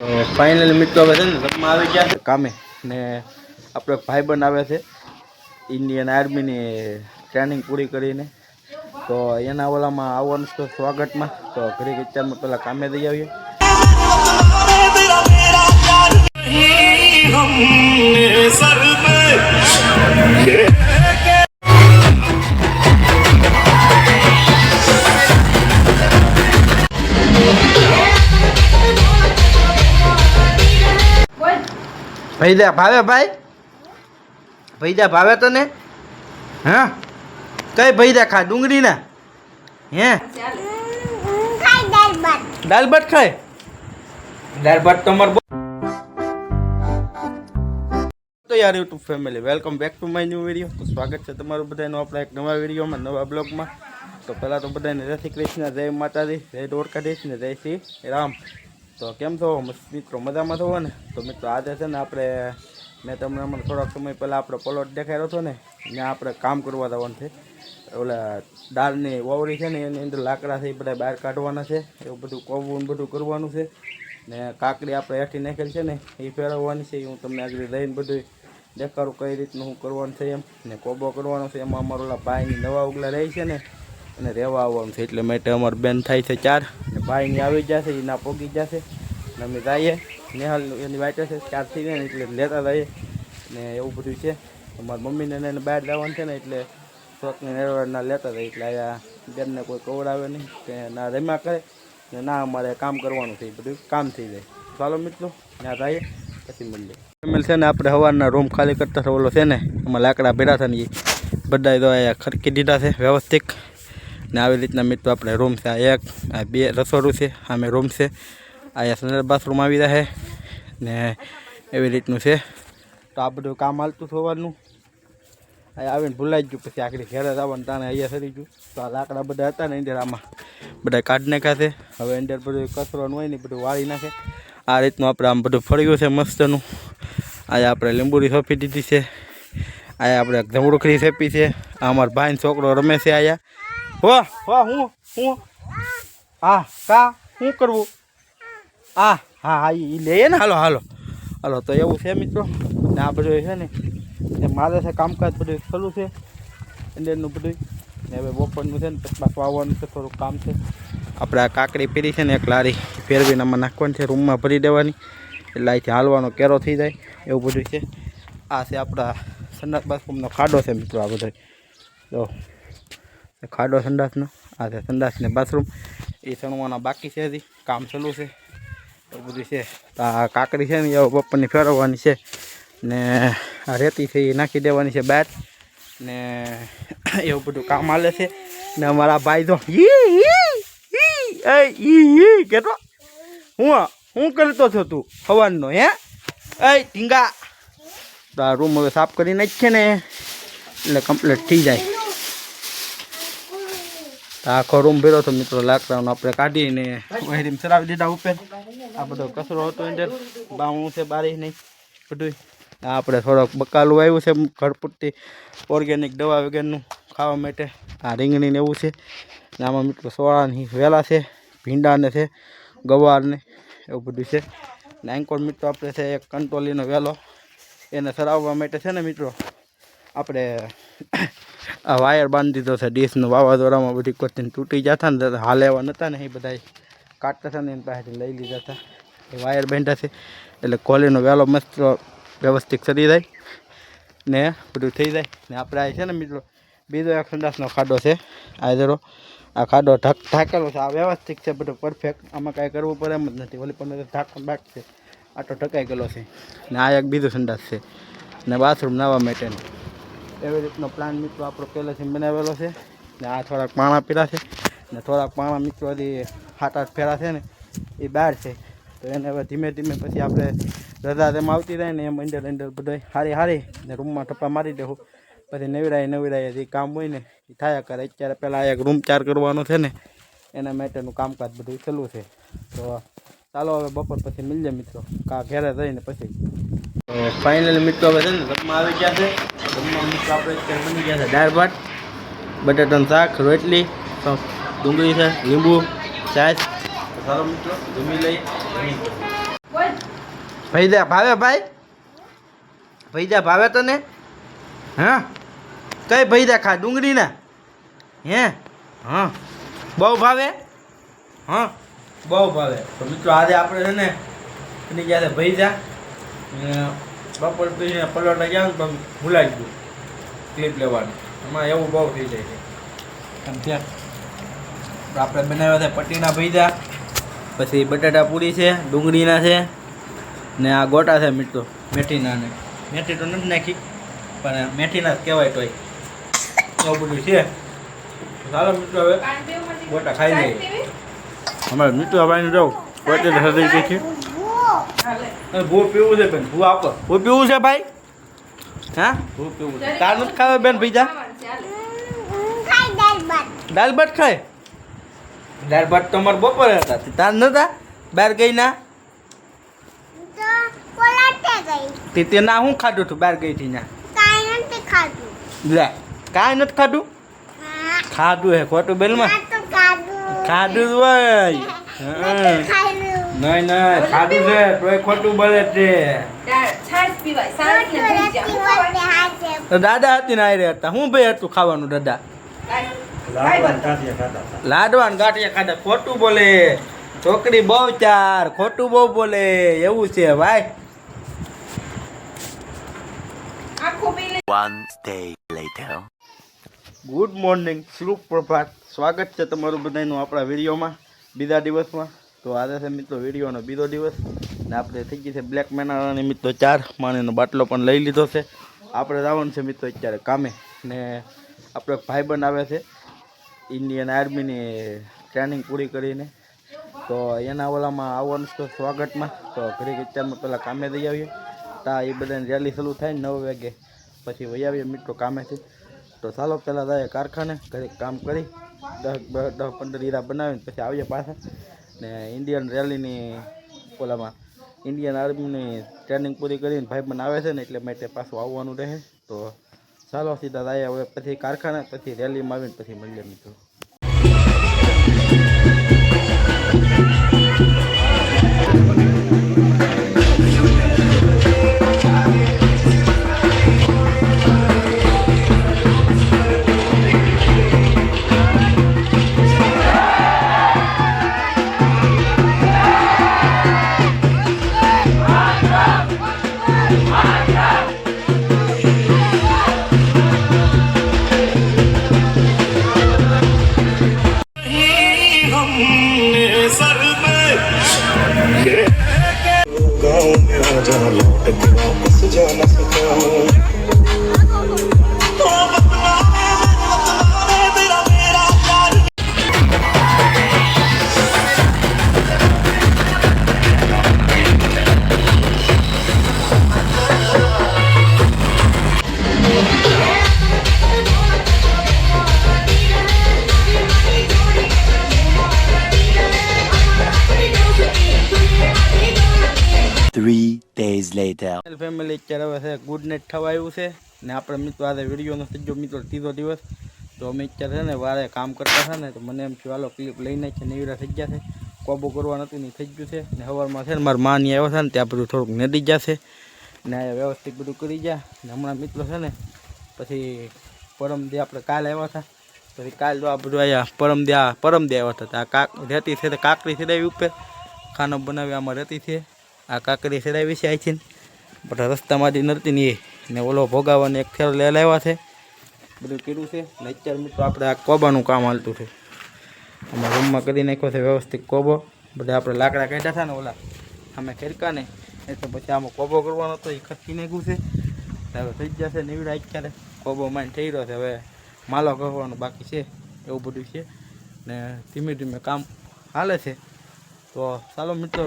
તો ફાઇનલી મિત્રો હવે છે ને રમવા આવી ગયા છે કામે ને આપણો ભાઈબંધ આવે છે ઇન્ડિયન આર્મીની ટ્રેનિંગ પૂરી કરીને તો એના ઓલામાં આવવાનું છે સ્વાગતમાં તો ઘરે વિચારમાં પહેલાં કામે દઈ આવીએ ભૈદા ભાવે ભાઈ ભૈદા ભાવે તને હા કઈ ભૈદા ખા ડુંગળી ના હે દાલ ભાત ખાય દાલ ભાત તમાર તો યાર YouTube family welcome back to my new video તો સ્વાગત છે તમારું બધાનું આપણા એક નવા વિડીયોમાં નવા બ્લોગમાં તો પહેલાં તો બધાને જય શ્રી કૃષ્ણ જય માતાજી જય દ્વારકાધીશ ને જય શ્રી રામ તો કેમ છો મિત્રો મજામાં થવો ને તો મિત્રો આજે છે ને આપણે મેં તમને હમણાં થોડાક સમય પહેલાં આપણે પ્લોટ દેખાડ્યો હતો ને ત્યાં આપણે કામ કરવા જવાનું છે ઓલા દાળની વાવડી છે ને એની અંદર લાકડા છે એ બધા બહાર કાઢવાના છે એવું બધું કોવું બધું કરવાનું છે ને કાકડી આપણે હેઠી નાખેલ છે ને એ ફેરવવાની છે હું તમને આગળ લઈને બધું દેખાડું કઈ રીતનું હું કરવાનું છે એમ ને કોબો કરવાનો છે એમાં અમારા ઓલા ભાઈની નવા ઉગલા રહી છે ને અને રહેવા આવવાનું છે એટલે માટે અમારું બેન થાય છે 4 ને ભાઈની આવી જશે એ ના પોગી જશે ને અમે જઈએ નેહાલ એની વાટે છે 4 થઈ જાય ને એટલે લેતા જઈએ ને એવું બધું છે અમારી મમ્મીને એને બહાર જવાનું છે ને એટલે શોખને ના લેતા જાય એટલે અહીંયા બેનને કોઈ કવડાવે નહીં કે ના રમ્યા કરે ને ના અમારે કામ કરવાનું છે એ બધું કામ થઈ જાય ચાલો મિત્રો ત્યાં જઈએ પછી મળીએ ફેમિલી છે ને આપણે સવારના રૂમ ખાલી કરતા ઓલો છે ને એમાં લાકડા ભેડા થાય ને એ બધા તો અહીંયા ખડકી દીધા છે વ્યવસ્થિત ને આવી રીતના મિત્રો આપણે રૂમ છે આ 1 આ 2 રસોડું છે આમે રૂમ છે અહીંયા સંદર બાથરૂમ આવી રહે ને એવી રીતનું છે તો આ બધું કામ હાલતું થવાનું અહીંયા આવીને ભૂલાઈ ગયું પછી આખરી ઘેરે આવવાનું તાને અહીંયા સરી ગયું તો આ લાકડા બધા હતા ને અંદર આમાં બધા કાઢી નાખ્યા છે હવે અંદર બધું કચરોનું હોય ને બધું વાળી નાખે આ રીતનું આપણે આમ બધું ફળ્યું છે મસ્તનું અહીંયા આપણે લીંબુડી સોંપી દીધી છે અહીંયા આપણે જમરૂખડી સોંપી છે આ અમારા ભાઈનો છોકરો રમે છે અહીંયા હું હા કા શું કરવું હા હા હા એ લઈએ ને હાલો હાલો હાલો તો એવું છે મિત્રો ને આ બધું છે ને એ મારે છે કામકાજ બધું ચાલુ છે અંદરનું બધું ને હવે બપોરનું છે ને પછી પાછું આવવાનું છે થોડુંક કામ છે આપણે આ કાકડી ફેરી છે ને એક લારી ફેરવીને આમાં નાખવાની છે રૂમમાં ભરી દેવાની એટલે અહીંથી હાલવાનો કેરો થઈ જાય એવું બધું છે આ છે આપણા સંડાસ બાથરૂમનો ખાડો છે મિત્રો આ બધો તો ખાડો સંડાસનો આ છે સંડાસને બાથરૂમ એ સણવાના બાકી છે હજી કામ ચાલુ છે એવું બધું છે તો આ કાકડી છે ને એવું બપોરની ફેરવવાની છે ને આ રેતી છે એ નાખી દેવાની છે બહાર ને એવું બધું કામ હાલે છે ને અમારા ભાઈ તો કેટલો હું કરતો છો તું સવારનો હે એ ઢીંગા તો આ રૂમ હવે સાફ કરી નાખીએ ને એટલે કમ્પ્લીટ થઈ જાય આખો રૂમ ભેરો તો મિત્રો લાકડાનો આપણે કાઢીને વહેરીમ ચલાવી દીધા ઉપર આ બધો કચરો હતો અંદર બાવણું છે બારી નહીં બધું આપણે થોડોક બકાલું આવ્યું છે ઘર પૂરતી ઓર્ગેનિક દવા વગરનું ખાવા માટે આ રીંગણી ને એવું છે ને આમાં મિત્રો સોળાની વેલા છે ભીંડાને છે ગવારને એવું બધું છે ને એન્કોર મિત્રો આપણે છે એક કંટોલીનો વેલો એને સરાવવા માટે છે ને મિત્રો આપણે આ વાયર બાંધી દીધો છે ડીશનું વાવાઝોડામાં બધી કોથીને તૂટી જતા ને હાલ એવા નહોતા ને એ બધા કાઢતા હતા ને એની પાસેથી લઈ લીધા હતા એ વાયર બાંધ્યા છે એટલે કોલીનો વેલો મસ્ત વ્યવસ્થિત ચડી જાય ને બધું થઈ જાય ને આપણે આ છે ને મિત્રો બીજો એક સંડાસનો ખાડો છે આ જરો આ ખાડો ઢાંકેલો છે આ વ્યવસ્થિત છે બધું પરફેક્ટ આમાં કાંઈ કરવું પડે એમ જ નથી ઓલી પણ ઢાંકણ બાકી છે આટો ઢકાઈ ગયેલો છે ને આ એક બીજો સંડાસ છે ને બાથરૂમ નાવા માટેનું એવી રીતનો પ્લાન મિત્રો આપણો પહેલેથી બનાવેલો છે ને આ થોડાક પાણા પીરા છે ને થોડાક પાણા મિત્રો હજી 7-8 ફેરા છે ને એ બહાર છે તો એને હવે ધીમે ધીમે પછી આપણે રજા તેમ આવતી રહે ને એમ અંદર બધું હારી ને રૂમમાં ઠપ્પા મારી દેવું પછી નવીરાય જે કામ હોય ને એ થયા કરે અત્યારે પહેલાં એક રૂમ 4 કરવાનો છે ને એના માટેનું કામકાજ બધું ચાલુ છે તો ચાલો હવે બપોર પછી મળીએ મિત્રો ઘેરે જઈને પછી તો ફાઇનલી મિત્રો હવે છે ને રમવા આવી ગયા છે રમવા મિત્રો આપણે અત્યારે બની ગયા છે દાળ ભાત બટાટાનું શાક રોટલી ડુંગળી છે લીંબુ છાશ ચાલો મિત્રો જમી લઈ ભૈજા ભાવે ભાઈ? ભૈજા ભાવે તને? હા કઈ ભૈજા ખા? ડુંગળીના? હે હા બહુ ભાવે? હા બહુ ભાવે. તો મિત્રો આજે આપણે છે ને એની જ્યારે ભૈજા બપોર પીને પલોટા ગયા તો ભૂલાઈ ગયું ક્લિપ લેવાનું. એમાં એવું બહુ થઈ જાય છે એમ ત્યાં. તો આપણે બનાવ્યા છે પટ્ટીના ભૈજા, પછી બટાટા પૂરી છે, ડુંગળીના છે ને આ ગોટા છે મિત્રો મેથીના. ને મેથી તો નથી નાખી પણ મેથીના જ કહેવાય તોય એવું બધું છે. ચાલો મિત્રો હવે ગોટા ખાઈ લઈએ. અમારે મિત્રો ભાઈને જાઉં ગોટે હૃદય છે ભૂ પીવું છે બેન? ભૂ આપો. ભૂ પીવું છે ભાઈ? હા ભૂ પીવું છે. તાર નથી ખાવે બેન ભૈજા? દાળ ભાત ખાય? દાળ ભાત તો અમારે બપોરે હતા, તાર નતા બહાર ગઈ ના? તે ના હું ખાધું તું બહાર ગઈ હતી ના? કાંઈ નથી ખાધું. ખાધું હે ખોટું બેલમાં? ખાધું હોય નહીં નહીં ખાધું છે તોય ખોટું બોલે છે. દાદા હતી ને આયરે હતા. શું ભાઈ હતું ખાવાનું દાદા? લાડવા ને ગાંઠિયા ખાધા. ખોટું બોલે છોકરી બહુ ચાર, ખોટું બહુ બોલે એવું છે ભાઈ. ગુડ મોર્નિંગ, શુભ પ્રભાત. સ્વાગત છે તમારું બધાનું આપણા વિડીયોમાં બીજા દિવસમાં. તો આજે છે મિત્રો વિડીયોનો બીજો દિવસ ને આપણે થઈ ગઈ છે બ્લેક મેનાની મિત્રો 4 માણીનો બાટલો પણ લઈ લીધો છે. આપણે જવાનું છે મિત્રો અત્યારે કામે. ને આપણો ભાઈબંધ આવે છે ઇન્ડિયન આર્મીની ટ્રેનિંગ પૂરી કરીને, તો એના ઓલામાં આવવાનું છે સ્વાગતમાં. તો ઘડીક અત્યારમાં પહેલાં કામે જઈ આવીએ. તા એ બધાની રેલી શરૂ થાય ને 9 વાગે પછી વહી આવીએ મિત્રો કામેથી. તો ચાલો પહેલાં જઈએ કારખાને, ઘડીક કામ કરી 10-15 હીરા બનાવીને પછી આવીએ પાછા. ને ઇન્ડિયન રેલીની ઓલામાં ઇન્ડિયન આર્મીની ટ્રેનિંગ પૂરી કરીને ભાઈબંધ આવે છે ને એટલે માટે પાછું આવવાનું રહે. તો ચાલો સીધા જઈએ હવે પછી કારખાને, પછી રેલીમાં આવીને પછી મળીએ મિત્રો. जहाँ लौट के वापस जा न सका हूँ। ફેમિલી અત્યારે હવે છે ગુડ નાઇટ થવા આવ્યું છે ને આપણે મિત્રો આજે વિડીયોનો સજ્જો મિત્રો 3જો દિવસ. તો અમે અત્યારે છે ને વારે કામ કરતા હતા ને તો મને એમ થયું હાલો ક્લિપ લઈ નાખીએ, નેવરા થઈ ગયા છે. કોબો કરવા નહોતું ને થઈ ગયું છે. ને સવારમાં છે ને મારા માની આવ્યા છે ને ત્યાં બધું થોડુંક નદી જશે ને આ વ્યવસ્થિત બધું કરી ગયા. ને હમણાં મિત્રો છે ને પછી પરમદી આપણે કાલ આવ્યા હતા, પછી કાલ તો આ બધું આવ્યા પરમદી આવ્યા હતા. આ રહેતી છે કાકરી સિરાવી ઉપર ખાનો બનાવી આમાં રહેતી છે. આ કાકરી સિરાવી છે આઈ છે બધા રસ્તામાંથી નડતી નહીં ને ઓલો ભોગાવવાનો એક ફેર લઈ લાવ્યા છે, બધું કર્યું છે. ને અત્યારે મિત્રો આપણે આ કોબાનું કામ હાલતું છે. આમાં રૂમમાં કરી નાખ્યો છે વ્યવસ્થિત કોબો. બધા આપણે લાકડા કાઢ્યા હતા ને ઓલા અમે ખેરકા ને એટલે પછી આમાં કોબો કરવાનો હતો એ ખર્ચી નાખ્યું છે. હવે થઈ જશે નીવડા અત્યારે કોબો માઇન્ડ થઈ રહ્યો છે. હવે માલો કરવાનો બાકી છે એવું બધું છે ને ધીમે ધીમે કામ હાલે છે. તો ચાલો મિત્રો